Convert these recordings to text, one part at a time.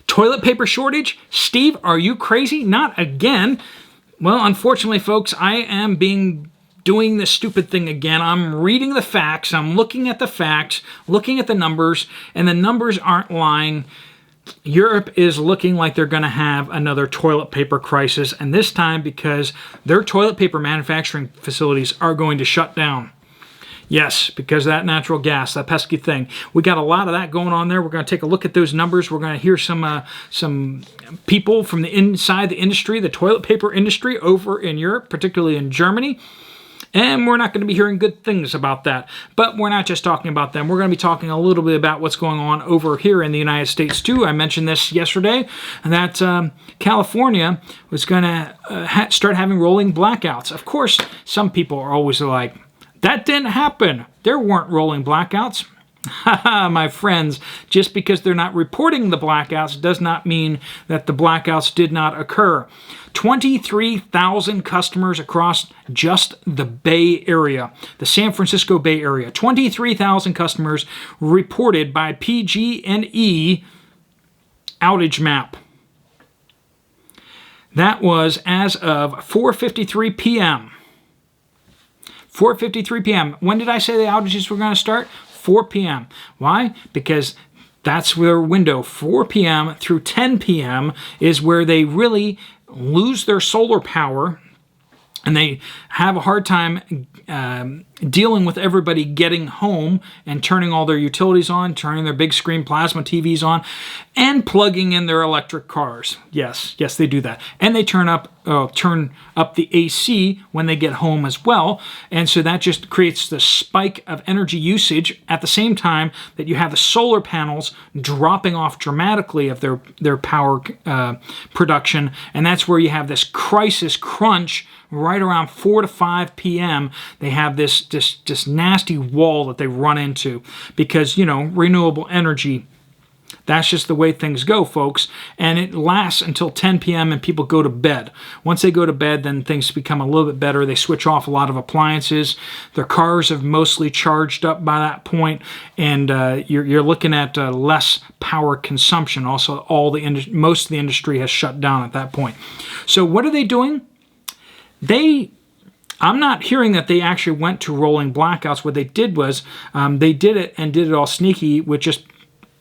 Toilet paper shortage? Steve, are you crazy? Not again. Well, unfortunately, folks, I am doing this stupid thing again. I'm reading the facts. I'm looking at the facts, looking at the numbers, and the numbers aren't lying. Europe is looking like they're going to have another toilet paper crisis, and this time because their toilet paper manufacturing facilities are going to shut down. Yes, because of that natural gas, that pesky thing. We got a lot of that going on there. We're going to take a look at those numbers. We're going to hear some people from the inside the industry, the toilet paper industry over in Europe, particularly in Germany. And we're not going to be hearing good things about that. But we're not just talking about them. We're going to be talking a little bit about what's going on over here in the United States, too. I mentioned this yesterday, that California was going to start having rolling blackouts. Of course, some people are always like, that didn't happen. There weren't rolling blackouts. Haha, my friends, just because they're not reporting the blackouts does not mean that the blackouts did not occur. 23,000 customers across just the Bay Area, the San Francisco Bay Area. 23,000 customers reported by PG&E outage map. That was as of 4:53 p.m. 4:53 p.m. When did I say the outages were going to start? 4 p.m. Why? Because that's their window. 4 p.m. through 10 p.m. is where they really lose their solar power, and they have a hard time dealing with everybody getting home and turning all their utilities on, turning their big screen plasma TVs on, and plugging in their electric cars. Yes, they do that. And they turn up the AC when they get home as well. And so that just creates the spike of energy usage at the same time that you have the solar panels dropping off dramatically of their power production. And that's where you have this crisis crunch right around 4 to 5 p.m. They have this nasty wall that they run into because, renewable energy, that's just the way things go, folks. And it lasts until 10 p.m. and people go to bed. Once they go to bed, then things become a little bit better. They switch off a lot of appliances. Their cars have mostly charged up by that point, and you're looking at less power consumption. Also, most of the industry has shut down at that point. So what are they doing? I'm not hearing that they actually went to rolling blackouts. What they did was they did it all sneaky with just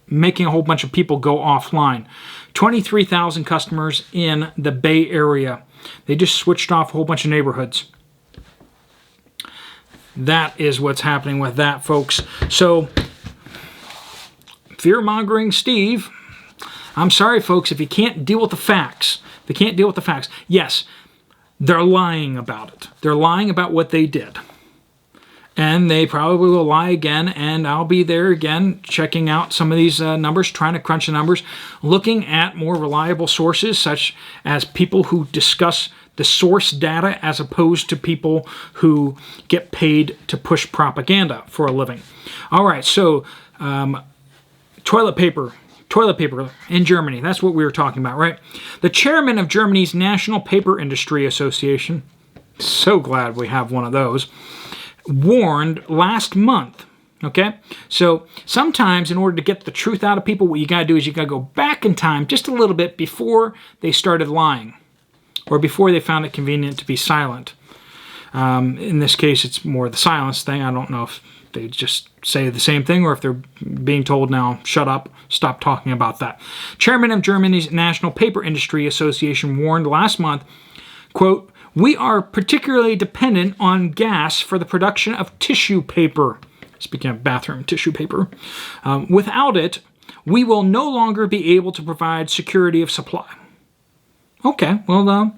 making a whole bunch of people go offline. 23,000 customers in the Bay Area. They just switched off a whole bunch of neighborhoods. That is what's happening with that, folks. So, fear-mongering Steve, I'm sorry, folks, if you can't deal with the facts. Yes, they're lying about it. They're lying about what they did. And they probably will lie again, and I'll be there again checking out some of these numbers, trying to crunch the numbers, looking at more reliable sources such as people who discuss the source data as opposed to people who get paid to push propaganda for a living. All right, so toilet paper in Germany. That's what we were talking about, right? The chairman of Germany's National Paper Industry Association, so glad we have one of those, warned last month. Okay? So sometimes in order to get the truth out of people, what you got to do is you got to go back in time just a little bit before they started lying or before they found it convenient to be silent. In this case, it's more the silence thing. I don't know if they just say the same thing or if they're being told now, shut up, stop talking about that. Chairman of Germany's National Paper Industry Association warned last month, quote, "We are particularly dependent on gas for the production of tissue paper." Speaking of bathroom tissue paper. Without it, we will no longer be able to provide security of supply. Okay, well,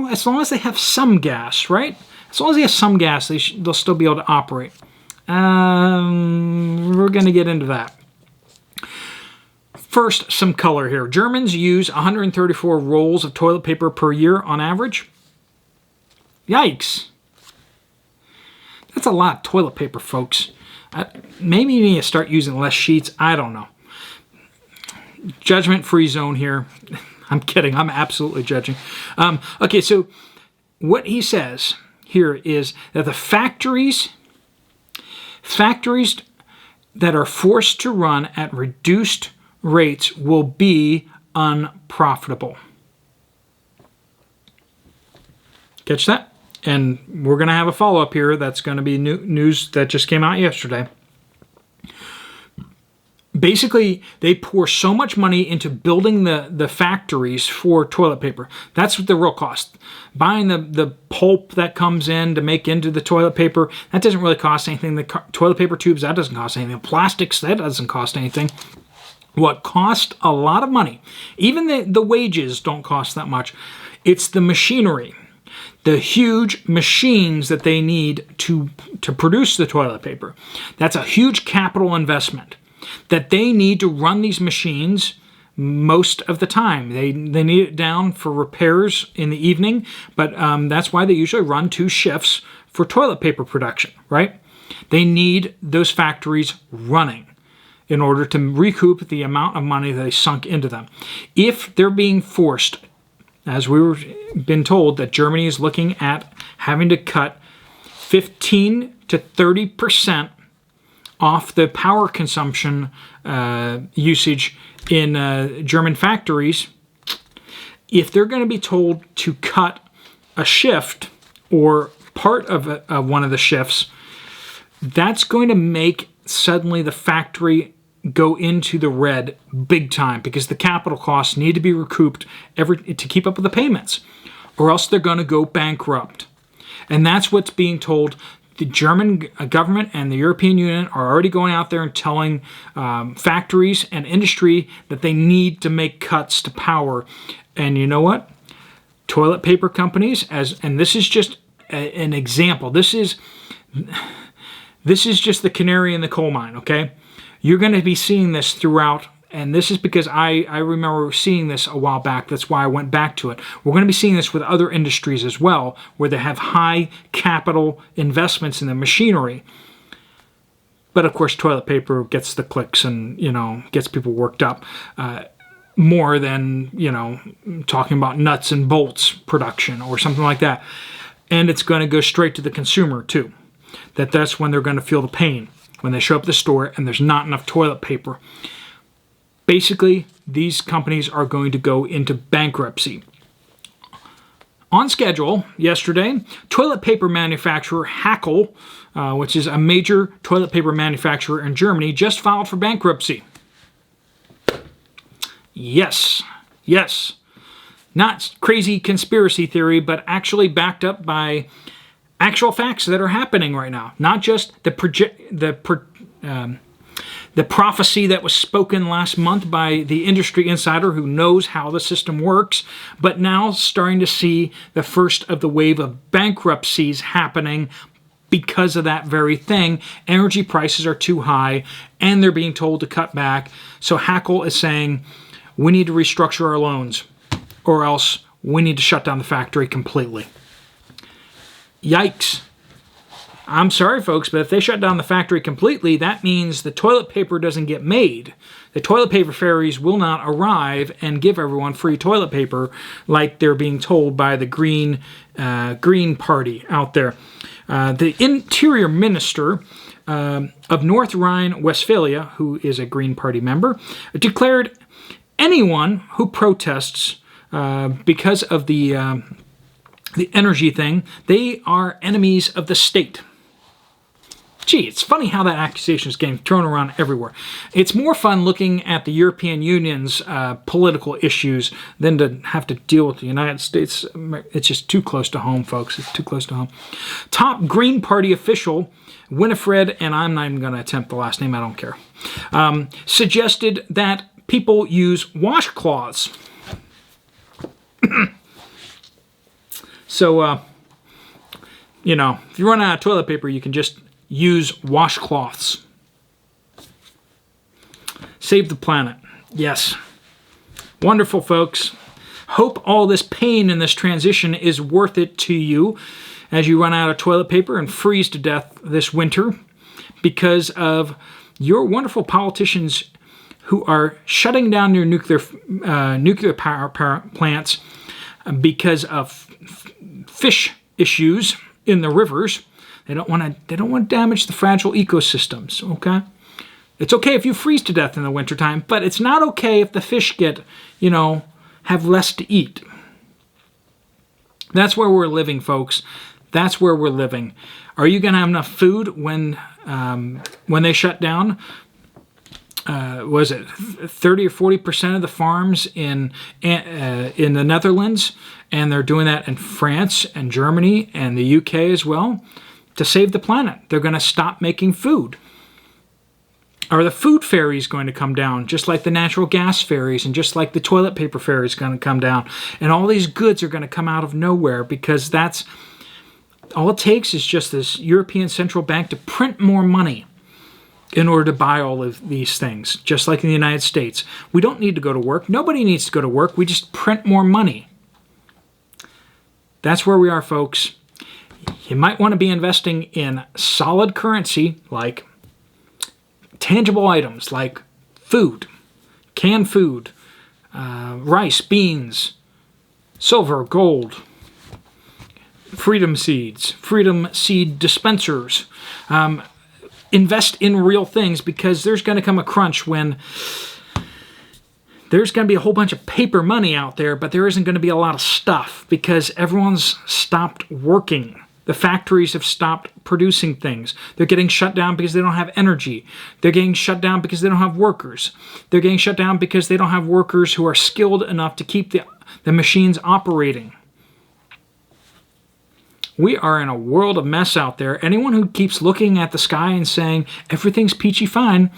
as long as they have some gas, right? As long as they have some gas, they'll still be able to operate. We're going to get into that. First, some color here. Germans use 134 rolls of toilet paper per year on average. Yikes. That's a lot of toilet paper, folks. Maybe you need to start using less sheets. I don't know. Judgment-free zone here. I'm kidding. I'm absolutely judging. Okay, so what he says here is that the factories that are forced to run at reduced rates will be unprofitable. Catch that? And we're going to have a follow-up here. That's going to be news that just came out yesterday. Basically, they pour so much money into building the factories for toilet paper. That's what the real cost. Buying the pulp that comes in to make into the toilet paper, that doesn't really cost anything. The toilet paper tubes, that doesn't cost anything. The plastics, that doesn't cost anything. What costs a lot of money, even the wages don't cost that much. It's the machinery, the huge machines that they need to produce the toilet paper. That's a huge capital investment that they need to run these machines most of the time. They need it down for repairs in the evening, but that's why they usually run 2 shifts for toilet paper production, right? They need those factories running in order to recoup the amount of money that they sunk into them. If they're being forced, as we were been told, that Germany is looking at having to cut 15 to 30% off the power consumption usage in German factories, if they're going to be told to cut a shift or part of one of the shifts, that's going to make suddenly the factory go into the red big time, because the capital costs need to be recouped to keep up with the payments, or else they're going to go bankrupt. And that's what's being told. The German government and the European Union are already going out there and telling factories and industry that they need to make cuts to power. And you know what? Toilet paper companies, and this is just an example. This is just the canary in the coal mine, okay? You're going to be seeing this throughout, and this is because I remember seeing this a while back. That's why I went back to it. We're going to be seeing this with other industries as well, where they have high capital investments in the machinery. But of course, toilet paper gets the clicks and, gets people worked up more than, talking about nuts and bolts production or something like that. And it's going to go straight to the consumer too. That's when they're going to feel the pain, when they show up at the store and there's not enough toilet paper. Basically, these companies are going to go into bankruptcy. On schedule yesterday, toilet paper manufacturer Hackl, which is a major toilet paper manufacturer in Germany, just filed for bankruptcy. Yes. Not crazy conspiracy theory, but actually backed up by actual facts that are happening right now. Not just the prophecy that was spoken last month by the industry insider who knows how the system works, but now starting to see the first of the wave of bankruptcies happening because of that very thing. Energy prices are too high, and they're being told to cut back. So Hackl is saying, we need to restructure our loans, or else we need to shut down the factory completely. Yikes. I'm sorry, folks, but if they shut down the factory completely, that means the toilet paper doesn't get made. The toilet paper ferries will not arrive and give everyone free toilet paper like they're being told by the Green Party out there. The Interior Minister of North Rhine-Westphalia, who is a Green Party member, declared anyone who protests because of the energy thing, they are enemies of the state. Gee, it's funny how that accusation is getting thrown around everywhere. It's more fun looking at the European Union's political issues than to have to deal with the United States. It's just too close to home, folks. It's too close to home. Top Green Party official, Winifred, and I'm not even going to attempt the last name, I don't care, suggested that people use washcloths. So, if you run out of toilet paper, you can just use washcloths. Save the planet. Yes. Wonderful, folks. Hope all this pain in this transition is worth it to you as you run out of toilet paper and freeze to death this winter because of your wonderful politicians who are shutting down your nuclear power plants because of fish issues in the rivers. They don't want to damage the fragile ecosystems, okay? It's okay if you freeze to death in the wintertime, but it's not okay if the fish get, have less to eat. That's where we're living, folks. That's where we're living. Are you going to have enough food when they shut down? Was it 30 or 40% of the farms in the Netherlands, and they're doing that in France and Germany and the UK as well, to save the planet? They're going to stop making food. Are the food ferries going to come down, just like the natural gas ferries and just like the toilet paper ferry is going to come down? And all these goods are going to come out of nowhere, because that's all it takes is just this European Central Bank to print more money in order to buy all of these things, just like in the United States. We don't need to go to work. Nobody needs to go to work. We just print more money. That's where we are, folks. You might want to be investing in solid currency, like tangible items like food, canned food, rice, beans, silver, gold, freedom seeds, freedom seed dispensers. Invest in real things, because there's going to come a crunch when there's going to be a whole bunch of paper money out there, but there isn't going to be a lot of stuff because everyone's stopped working. The factories have stopped producing things. They're getting shut down because they don't have energy. They're getting shut down because they don't have workers. They're getting shut down because they don't have workers who are skilled enough to keep the machines operating. We are in a world of mess out there. Anyone who keeps looking at the sky and saying everything's peachy fine,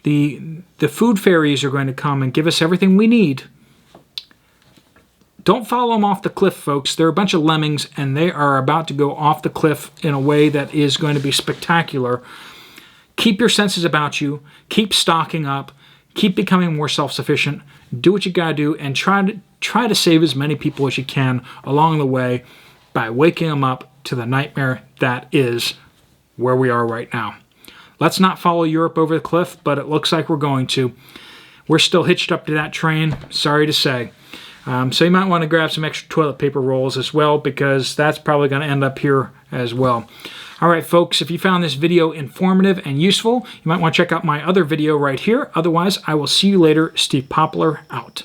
the food fairies are going to come and give us everything we need. Don't follow them off the cliff, folks. They're a bunch of lemmings, and they are about to go off the cliff in a way that is going to be spectacular. Keep your senses about you. Keep stocking up. Keep becoming more self-sufficient. Do what you got to do, and try to save as many people as you can along the way by waking them up to the nightmare that is where we are right now. Let's not follow Europe over the cliff, but it looks like we're going to. We're still hitched up to that train, sorry to say. So you might want to grab some extra toilet paper rolls as well, because that's probably going to end up here as well. All right, folks, if you found this video informative and useful, you might want to check out my other video right here. Otherwise, I will see you later. Steve Poplar out.